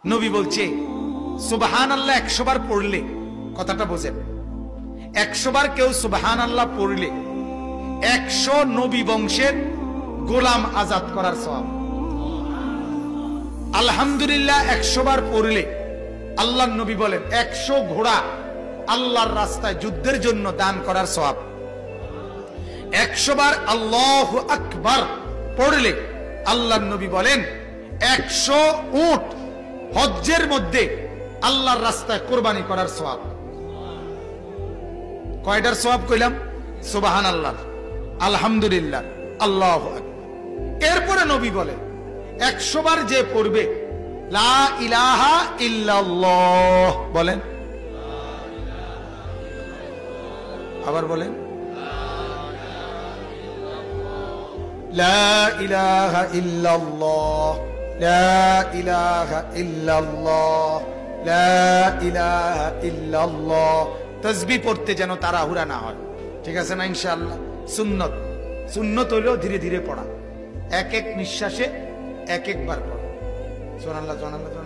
নবী বলছে সুবহানাল্লাহ 100 বার পড়লে, কথাটা বোঝেন, 100 বার কেউ সুবহানাল্লাহ পড়লে 100 নবী বংশের গোলাম আজাদ করার সওয়াব। আলহামদুলিল্লাহ 100 বার পড়লে আল্লাহর নবী বলেন 100 ঘোড়া আল্লাহর রাস্তায় যুদ্ধের জন্য দান করার সওয়াব। 100 বার আল্লাহু আকবার পড়লে আল্লাহর নবী বলেন 100 উট হজ্জের মধ্যে আল্লাহর রাস্তায় কুরবানি করার সওয়াব। কয়টার সওয়াব কইলাম? সুবহানাল্লাহ, আলহামদুলিল্লাহ, আল্লাহু আকবার। এরপরে নবী বলেন 100 বার যে পড়বে লা ইলাহা ইল্লাল্লাহ, বলেন, আবার বলেন, লা ইলাহা ইল্লাল্লাহ, লা ইলাহা ইল্লাল্লাহ, লা ইলাহা ইল্লাল্লাহ। তাসবিহ পড়তে যেন তাড়াহুড়া না হয়, ঠিক আছে না? ইনশাআল্লাহ সুন্নত, সুন্নত হইলেও ধীরে ধীরে পড়া, এক এক নিঃশ্বাসে এক একবার পড়া। সুবহানাল্লাহ, সুবহানাল্লাহ।